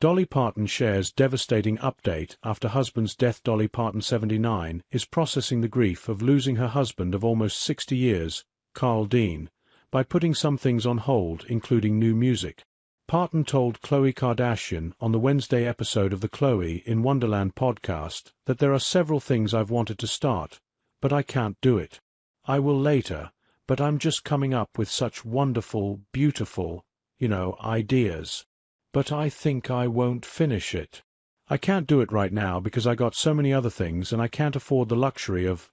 Dolly Parton shares devastating update after husband's death. Dolly Parton, 79, is processing the grief of losing her husband of almost 60 years, Carl Dean, by putting some things on hold, including new music. Parton told Khloe Kardashian on the Wednesday episode of the Khloe in Wonderland podcast that there are several things I've wanted to start, but I can't do it. I will later, but I'm just coming up with such wonderful, beautiful, ideas. But I think I won't finish it. I can't do it right now because I got so many other things and I can't afford the luxury of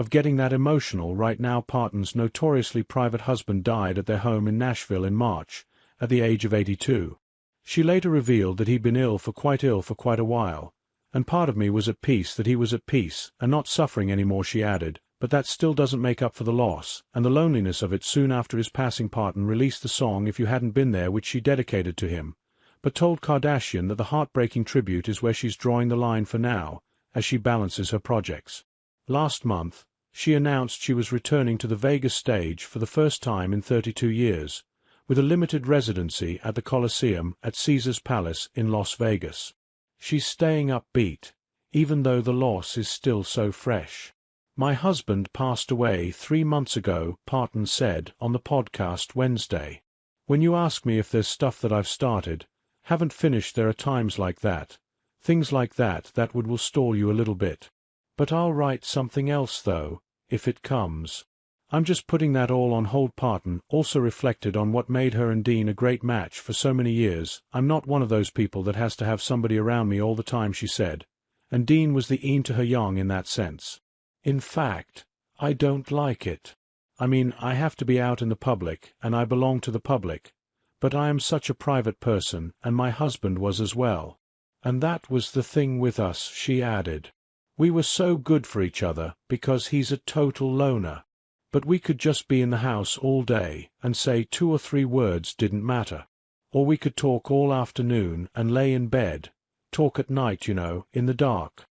getting that emotional right now. Parton's notoriously private husband died at their home in Nashville in March, at the age of 82. She later revealed that he'd been ill for quite a while, and part of me was at peace that he was at peace and not suffering anymore, she added, but that still doesn't make up for the loss and the loneliness of it. Soon after his passing, Parton released the song If You Hadn't Been There, which she dedicated to him, but told Kardashian that the heartbreaking tribute is where she's drawing the line for now, as she balances her projects. Last month, she announced she was returning to the Vegas stage for the first time in 32 years, with a limited residency at the Coliseum at Caesars Palace in Las Vegas. She's staying upbeat, even though the loss is still so fresh. My husband passed away 3 months ago, Parton said on the podcast Wednesday. When you ask me if there's stuff that I've started, haven't finished, there are times like that. Things like that will stall you a little bit. But I'll write something else though, if it comes. I'm just putting that all on hold. Parton also reflected on what made her and Dean a great match for so many years. I'm not one of those people that has to have somebody around me all the time, she said. And Dean was the yin to her yang in that sense. In fact, I don't like it. I mean, I have to be out in the public, and I belong to the public. But I am such a private person, and my husband was as well. And that was the thing with us, she added. We were so good for each other, because he's a total loner. But we could just be in the house all day, and say 2 or 3 words didn't matter. Or we could talk all afternoon and lay in bed, talk at night, in the dark.